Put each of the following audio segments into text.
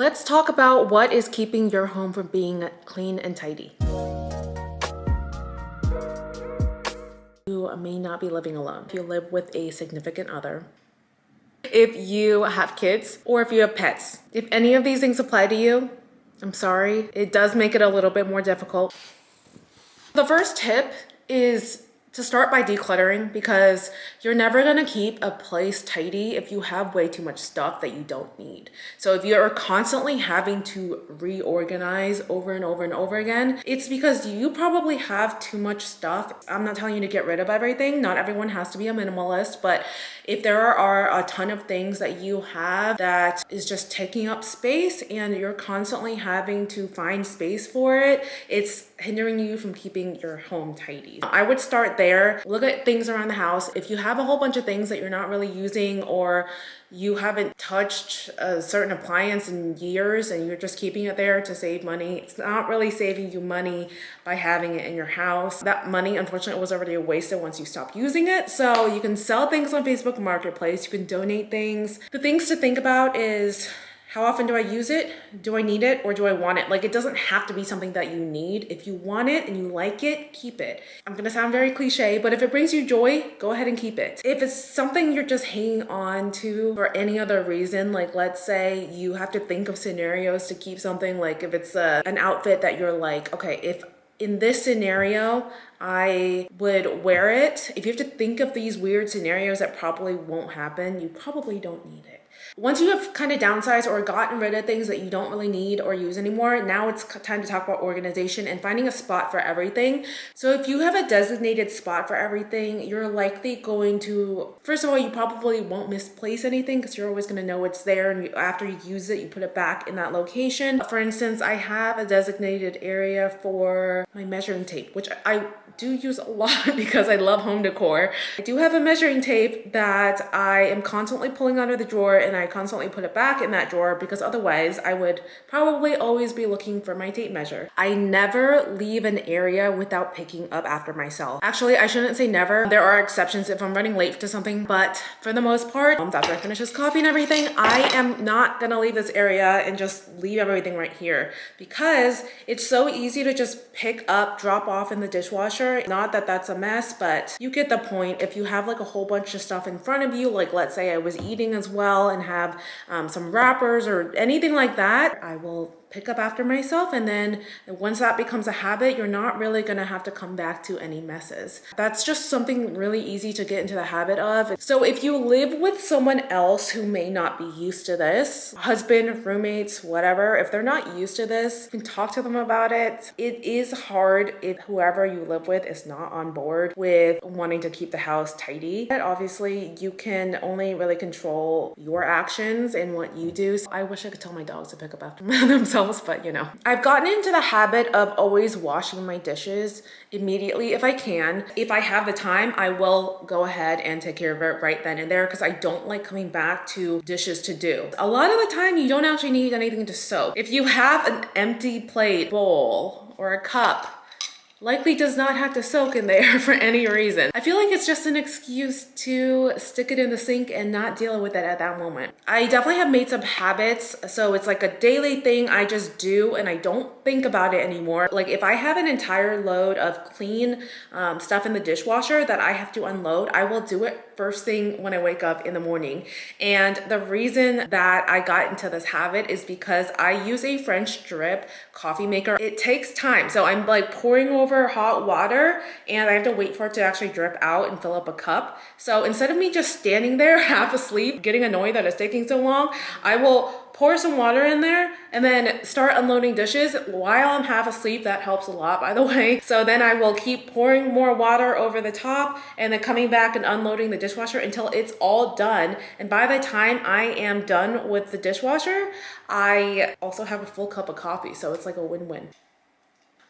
Let's talk about what is keeping your home from being clean and tidy. You may not be living alone. If you live with a significant other, if you have kids, or if you have pets. If any of these things apply to you, I'm sorry, it does make it a little bit more difficult. The first tip is to start by decluttering, because you're never gonna keep a place tidy if you have way too much stuff that you don't need. So if you're constantly having to reorganize over and over and over again, it's because you probably have too much stuff. I'm not telling you to get rid of everything. Not everyone has to be a minimalist, but if there are a ton of things that you have that is just taking up space and you're constantly having to find space for it, it's hindering you from keeping your home tidy. I would start there. Look at things around the house. If you have a whole bunch of things that you're not really using, or you haven't touched a certain appliance in years and you're just keeping it there to save money, it's not really saving you money by having it in your house. That money, unfortunately, was already wasted once you stop using it. So you can sell things on Facebook Marketplace. You can donate things. The things to think about is, how often do I use it? Do I need it, or do I want it? Like, it doesn't have to be something that you need. If you want it and you like it, keep it. I'm gonna sound very cliche, but if it brings you joy, go ahead and keep it. If it's something you're just hanging on to for any other reason, like let's say you have to think of scenarios to keep something, like if it's an outfit that you're like, okay, if in this scenario, I would wear it. If you have to think of these weird scenarios that probably won't happen, you probably don't need it. Once you have kind of downsized or gotten rid of things that you don't really need or use anymore, now it's time to talk about organization and finding a spot for everything. So if you have a designated spot for everything, you're likely going to, first of all, you probably won't misplace anything because you're always going to know it's there, and after you use it, you put it back in that location. For instance, I have a designated area for my measuring tape, which I do use a lot because I love home decor. I do have a measuring tape that I am constantly pulling out of the drawer, and I constantly put it back in that drawer because otherwise I would probably always be looking for my tape measure. I never leave an area without picking up after myself. Actually, I shouldn't say never. There are exceptions if I'm running late to something, but for the most part, after I finish this coffee and everything, I am not gonna leave this area and just leave everything right here, because it's so easy to just pick up, drop off in the dishwasher. Not that that's a mess, but you get the point. If you have like a whole bunch of stuff in front of you, like let's say I was eating as well and have some wrappers or anything like that, I will pick up after myself, and then once that becomes a habit, you're not really gonna have to come back to any messes. That's just something really easy to get into the habit of. So if you live with someone else who may not be used to this, husband, roommates, whatever, if they're not used to this, you can talk to them about it. It is hard if whoever you live with is not on board with wanting to keep the house tidy. But obviously, you can only really control your actions and what you do. So I wish I could tell my dogs to pick up after themselves, but you know. I've gotten into the habit of always washing my dishes immediately if I can. If I have the time, I will go ahead and take care of it right then and there, because I don't like coming back to dishes to do. A lot of the time, you don't actually need anything to soak. If you have an empty plate, bowl, or a cup, likely does not have to soak in there for any reason. I feel like it's just an excuse to stick it in the sink and not deal with it at that moment. I definitely have made some habits, so it's like a daily thing I just do and I don't think about it anymore. Like if I have an entire load of clean stuff in the dishwasher that I have to unload, I will do it first thing when I wake up in the morning. And the reason that I got into this habit is because I use a French drip coffee maker. It takes time. So I'm like pouring over hot water and I have to wait for it to actually drip out and fill up a cup. So instead of me just standing there half asleep, getting annoyed that it's taking so long, I will pour some water in there and then start unloading dishes while I'm half asleep. That helps a lot, by the way. So then I will keep pouring more water over the top and then coming back and unloading the dishwasher until it's all done. And by the time I am done with the dishwasher, I also have a full cup of coffee. So it's like a win-win.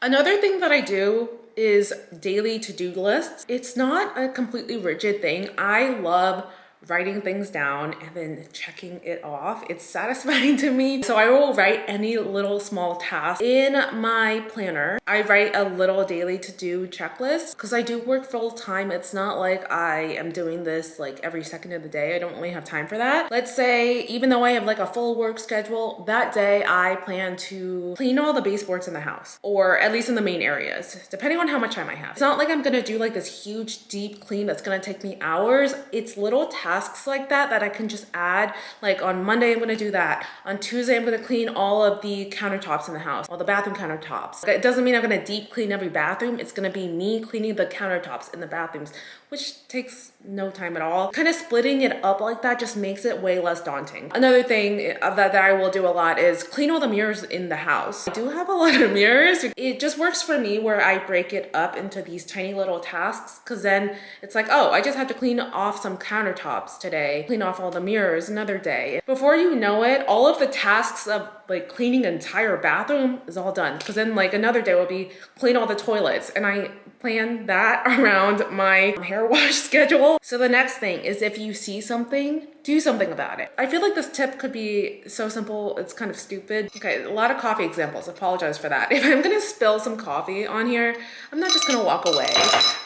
Another thing that I do is daily to-do lists. It's not a completely rigid thing. I love writing things down and then checking it off. It's satisfying to me. So I will write any little small task in my planner. I write a little daily to-do checklist because I do work full time. It's not like I am doing this like every second of the day. I don't really have time for that. Let's say, even though I have like a full work schedule, that day I plan to clean all the baseboards in the house, or at least in the main areas, depending on how much time I have. It's not like I'm gonna do like this huge deep clean that's gonna take me hours. It's little tasks like that that I can just add. Like on Monday, I'm gonna do that. On Tuesday, I'm gonna clean all of the countertops in the house, all the bathroom countertops. It doesn't mean I'm gonna deep clean every bathroom. It's gonna be me cleaning the countertops in the bathrooms, which takes no time at all. Kind of splitting it up like that just makes it way less daunting. Another thing that I will do a lot is clean all the mirrors in the house. I do have a lot of mirrors. It just works for me where I break it up into these tiny little tasks, because then it's like, oh, I just have to clean off some countertops today, clean off all the mirrors another day. Before you know it, all of the tasks of like cleaning an entire bathroom is all done, because then like another day will be clean all the toilets, and I plan that around my hair wash schedule. So the next thing is, if you see something, do something about it. I feel like this tip could be so simple, it's kind of stupid. Okay, a lot of coffee examples, apologize for that. If I'm gonna spill some coffee on here, I'm not just gonna walk away.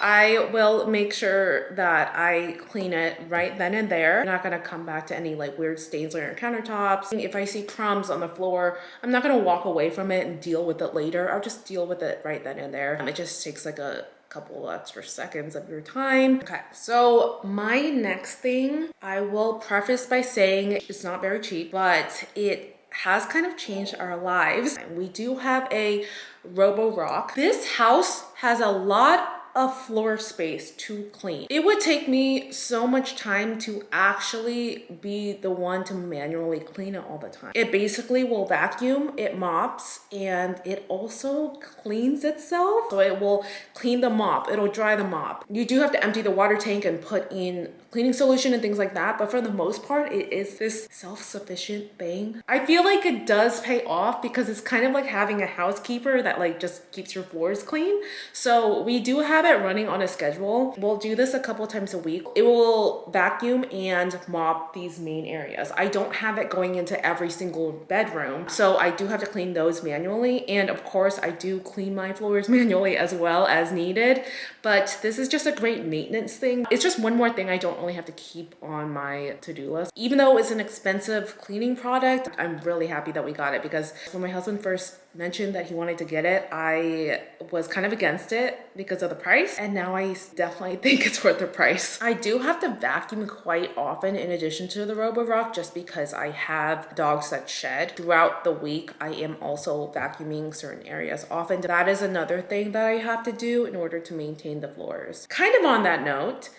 I will make sure that I clean it right then and there. I'm not gonna come back to any like weird stains on your countertops. If I see crumbs on the floor, I'm not gonna walk away from it and deal with it later. I'll just deal with it right then and there. It just takes like a couple extra seconds of your time. Okay, so my next thing, I will preface by saying it's not very cheap, but it has kind of changed our lives. We do have a Robo-Rock. This house has a lot of floor space to clean. It would take me so much time to actually be the one to manually clean it all the time. It basically will vacuum, it mops, and it also cleans itself. So it will clean the mop, it'll dry the mop. You do have to empty the water tank and put in cleaning solution and things like that, but for the most part, it is this self-sufficient thing. I feel like it does pay off because it's kind of like having a housekeeper that like just keeps your floors clean. So we do have it running on a schedule. We'll do this a couple times a week. It will vacuum and mop these main areas. I don't have it going into every single bedroom, so I do have to clean those manually. And of course, I do clean my floors manually as well as needed, but this is just a great maintenance thing. It's just one more thing I don't really have to keep on my to-do list. Even though it's an expensive cleaning product, I'm really happy that we got it, because when my husband first mentioned that he wanted to get it, I was kind of against it because of the price, and now I definitely think it's worth the price. I do have to vacuum quite often in addition to the Robo-Rock, just because I have dogs that shed. Throughout the week, I am also vacuuming certain areas often. That is another thing that I have to do in order to maintain the floors. Kind of on that note,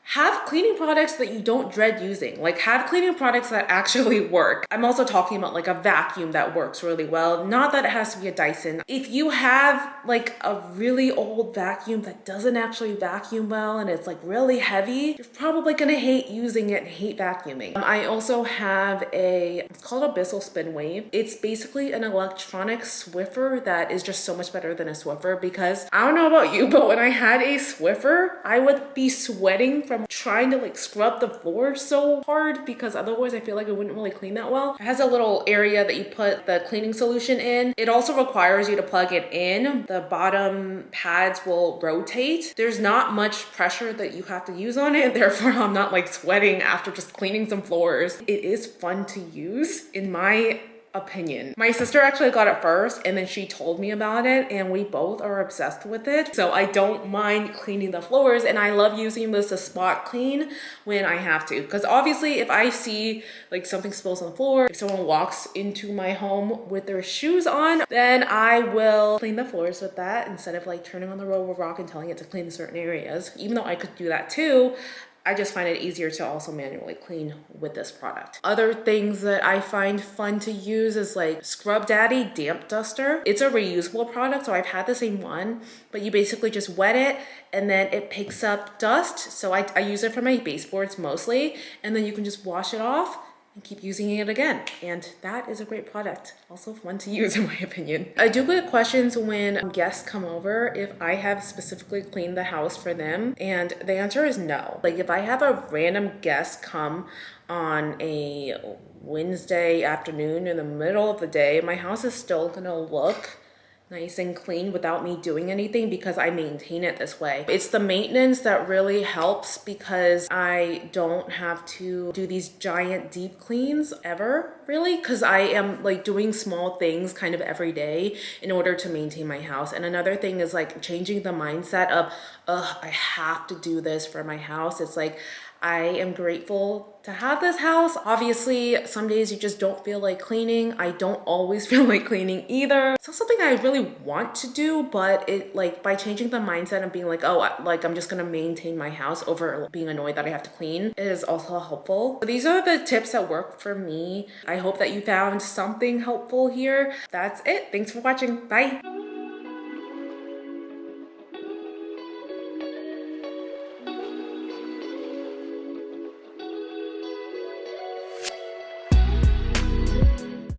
have cleaning products that you don't dread using. Like, have cleaning products that actually work. I'm also talking about like a vacuum that works really well. Not that it has to be a Dyson. If you have like a really old vacuum that doesn't actually vacuum well and it's like really heavy, you're probably gonna hate using it and hate vacuuming. I also have it's called a Bissell Spin Wave. It's basically an electronic Swiffer that is just so much better than a Swiffer, because I don't know about you, but when I had a Swiffer, I would be sweating from trying to like scrub the floor so hard, because otherwise I feel like it wouldn't really clean that well. It has a little area that you put the cleaning solution in. It also requires you to plug it in. The bottom pads will rotate. There's not much pressure that you have to use on it, therefore I'm not like sweating after just cleaning some floors. It is fun to use in my opinion. My sister actually got it first, and then she told me about it, and we both are obsessed with it. So I don't mind cleaning the floors, and I love using this to spot clean when I have to. Because obviously if I see like something spills on the floor, if someone walks into my home with their shoes on, then I will clean the floors with that instead of like turning on the Robo-Rock and telling it to clean certain areas. Even though I could do that too, I just find it easier to also manually clean with this product. Other things that I find fun to use is like Scrub Daddy Damp Duster. It's a reusable product, so I've had the same one, but you basically just wet it and then it picks up dust. So I use it for my baseboards mostly, and then you can just wash it off and keep using it again. And that is a great product. Also fun to use in my opinion. I do get questions when guests come over if I have specifically cleaned the house for them. And the answer is no. Like if I have a random guest come on a Wednesday afternoon in the middle of the day, my house is still gonna look nice and clean without me doing anything because I maintain it this way. It's the maintenance that really helps because I don't have to do these giant deep cleans ever, really, because I am like doing small things kind of every day in order to maintain my house. And another thing is like changing the mindset of, ugh, I have to do this for my house. It's like, I am grateful to have this house. Obviously, some days you just don't feel like cleaning. I don't always feel like cleaning either. It's not something I really want to do, but it like by changing the mindset and being like, oh, like I'm just gonna maintain my house over being annoyed that I have to clean, it is also helpful. So these are the tips that work for me. I hope that you found something helpful here. That's it. Thanks for watching. Bye.